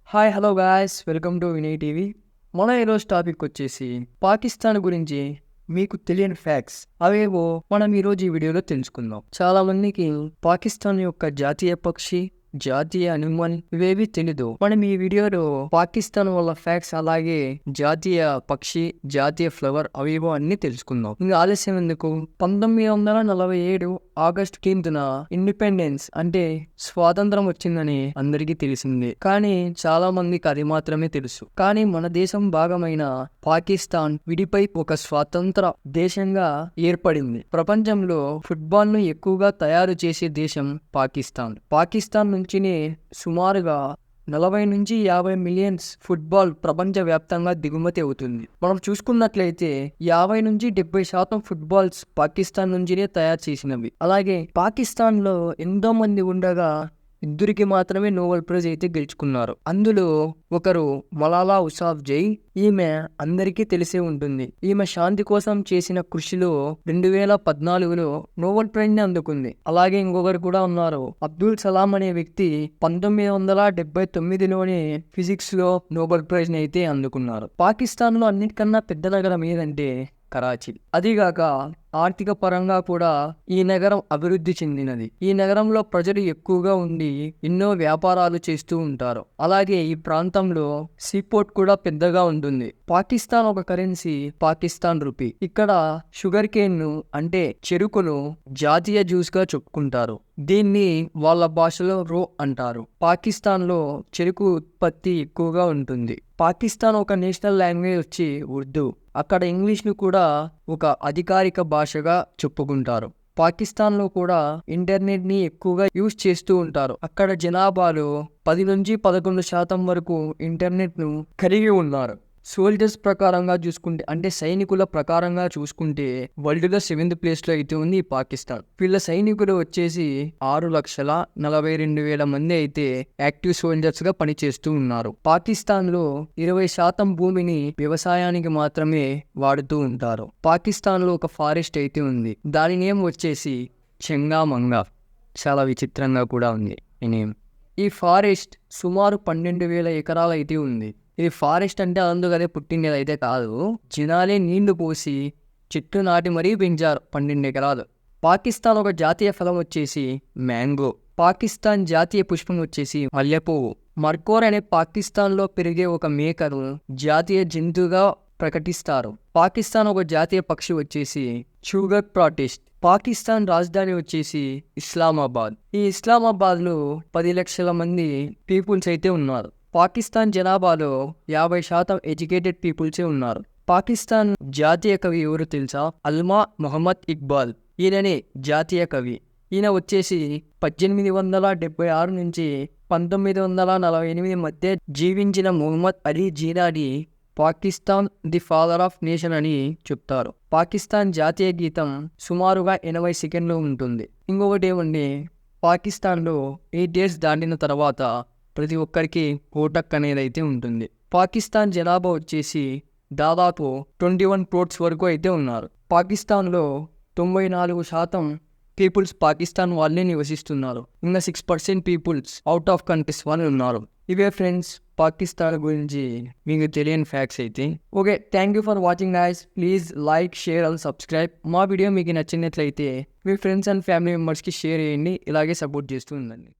Hello guys, welcome to Vinay TV. మన ఈరోజు topic వచ్చేసి పాకిస్తాన్ గురించి మీకు తెలియని ఫ్యాక్ట్స్ అవేవో మనం ఈరోజు ఈ వీడియోలో తెలుసుకుందాం. చాలా మందికి పాకిస్తాన్ యొక్క జాతీయ పక్షి, జాతీయ అనిమల్ ఇవేవి తెలీదు. మనం ఈ వీడియోలో పాకిస్తాన్ వాళ్ళ ఫ్యాక్ట్స్, అలాగే జాతీయ పక్షి, జాతీయ ఫ్లవర్ అవేవో అన్ని తెలుసుకుందాం. ఇంకా ఆలస్యం ఎందుకు, 1947 ఆగస్టు 15న ఇండిపెండెన్స్ అంటే స్వాతంత్రం వచ్చిందని అందరికీ తెలిసిందే. కానీ చాలా మందికి అది మాత్రమే తెలుసు. కానీ మన దేశం భాగమైన పాకిస్తాన్ విడిపై ఒక స్వాతంత్ర దేశంగా ఏర్పడింది. ప్రపంచంలో ఫుట్బాల్ ను ఎక్కువగా తయారు చేసే దేశం పాకిస్తాన్ నుంచినే సుమారుగా 40 నుంచి 50 మిలియన్స్ ఫుట్బాల్ ప్రపంచ వ్యాప్తంగా దిగుమతి అవుతుంది. మనం చూసుకున్నట్లయితే 50 నుంచి 70% ఫుట్బాల్స్ పాకిస్తాన్ నుంచినే తయారు చేసినవి. అలాగే పాకిస్తాన్ లో ఎంతో మంది ఉండగా ఇద్దరికి మాత్రమే నోబెల్ ప్రైజ్ అయితే గెలుచుకున్నారు. అందులో ఒకరు మలాలా యూసఫ్జై. ఈమె అందరికీ తెలిసే ఉంటుంది. ఈమె శాంతి కోసం చేసిన కృషిలో 2014లో నోబెల్ ప్రైజ్ ని అందుకుంది. అలాగే ఇంకొకరు కూడా ఉన్నారు, అబ్దుల్ సలాం అనే వ్యక్తి 1979లోనే ఫిజిక్స్ లో నోబెల్ ప్రైజ్ ని అయితే అందుకున్నారు. పాకిస్తాన్ లో అన్నిటికన్నా పెద్ద నగరం ఏదంటే కరాచీ. అదిగాక ఆర్థిక పరంగా కూడా ఈ నగరం అభివృద్ధి చెందినది. ఈ నగరంలో ప్రజలు ఎక్కువగా ఉండి ఎన్నో వ్యాపారాలు చేస్తూ ఉంటారు. అలాగే ఈ ప్రాంతంలో సీపోర్ట్ కూడా పెద్దగా ఉంటుంది. పాకిస్తాన్ ఒక కరెన్సీ పాకిస్తాన్ రూపీ. ఇక్కడ షుగర్ కేన్ ను అంటే చెరుకును జాతీయ జ్యూస్ గా చెప్పుకుంటారు. దీన్ని వాళ్ళ భాషలో రో అంటారు. పాకిస్తాన్ లో చెరుకు ఉత్పత్తి ఎక్కువగా ఉంటుంది. పాకిస్తాన్ ఒక నేషనల్ లాంగ్వేజ్ వచ్చి ఉర్దూ. అక్కడ ఇంగ్లీష్ ను కూడా ఒక అధికారిక భాషగా చెప్పుకుంటారు. పాకిస్తాన్లో కూడా ఇంటర్నెట్ ని ఎక్కువగా యూజ్ చేస్తూ ఉంటారు. అక్కడ జనాభాలో 10 నుంచి 11% వరకు ఇంటర్నెట్ ను కలిగి ఉన్నారు. సోల్జర్స్ ప్రకారంగా చూసుకుంటే, అంటే సైనికుల ప్రకారంగా చూసుకుంటే వరల్డ్ లో 7th ప్లేస్ లో అయితే ఉంది పాకిస్తాన్. వీళ్ళ సైనికులు వచ్చేసి 6,42,000 మంది అయితే యాక్టివ్ సోల్జర్స్ గా పనిచేస్తూ ఉన్నారు. పాకిస్తాన్ లో 20% భూమిని వ్యవసాయానికి మాత్రమే వాడుతూ ఉంటారు. పాకిస్తాన్ లో ఒక ఫారెస్ట్ అయితే ఉంది. దాని నేమ్ వచ్చేసి చెంగామంగా. చాలా విచిత్రంగా కూడా ఉంది ఈ నేమ్. ఈ ఫారెస్ట్ సుమారు 12,000 ఎకరాలు అయితే ఉంది. ఇది ఫారెస్ట్ అంటే అందుకదే పుట్టిండేది అయితే కాదు. జనాలే నీళ్లు పోసి చెట్లు నాటి మరీ పెంచారు 12 ఎకరాలు. పాకిస్తాన్ ఒక జాతీయ ఫలం వచ్చేసి మ్యాంగో. పాకిస్తాన్ జాతీయ పుష్పం వచ్చేసి మల్లెపువ్వు. మర్కోర్ అనే పాకిస్తాన్ లో పెరిగే ఒక మేకను జాతీయ జంతువుగా ప్రకటిస్తారు. పాకిస్తాన్ ఒక జాతీయ పక్షి వచ్చేసి షుగర్ ప్రాటిస్ట్. పాకిస్తాన్ రాజధాని వచ్చేసి ఇస్లామాబాద్. ఈ ఇస్లామాబాద్ లో 10 లక్షల మంది పీపుల్స్ అయితే ఉన్నారు. పాకిస్తాన్ జనాభాలో 50% ఎడ్యుకేటెడ్ పీపుల్సే ఉన్నారు. పాకిస్తాన్ జాతీయ కవి ఎవరు తెలుసా? అల్మా మొహమ్మద్ ఇక్బాల్. ఈయననే జాతీయ కవి. ఈయన వచ్చేసి 1876 నుంచి 1948 మధ్య జీవించిన మొహమ్మద్ అలీ జీనాని Pakistan the father of nation అని చెప్తారు. పాకిస్తాన్ జాతీయ గీతం సుమారుగా 80 సెకండ్లు ఉంటుంది. ఇంకొకటి ఏమండి, పాకిస్తాన్లో 8 years దాటిన తర్వాత ప్రతి ఒక్కరికి ఓటక్ అనేది అయితే ఉంటుంది. పాకిస్తాన్ జనాభా వచ్చేసి దాదాపు 21 crores వరకు అయితే ఉన్నారు. పాకిస్తాన్లో 94% పీపుల్స్ పాకిస్తాన్ వాళ్ళే నివసిస్తున్నారు. ఇంకా 6% పీపుల్స్ అవుట్ ఆఫ్ కంట్రీస్ వాళ్ళు ఉన్నారు. ఇవే ఫ్రెండ్స్ పాకిస్తాన్ గురించి మీకు తెలియని ఫ్యాక్ట్స్ అయితే. Okay, thank you for watching guys. Please like, share and subscribe. మా వీడియో మీకు నచ్చినట్లయితే మీ ఫ్రెండ్స్ అండ్ ఫ్యామిలీ మెంబర్స్కి షేర్ చేయండి. ఇలాగే సపోర్ట్ చేస్తూ ఉండండి.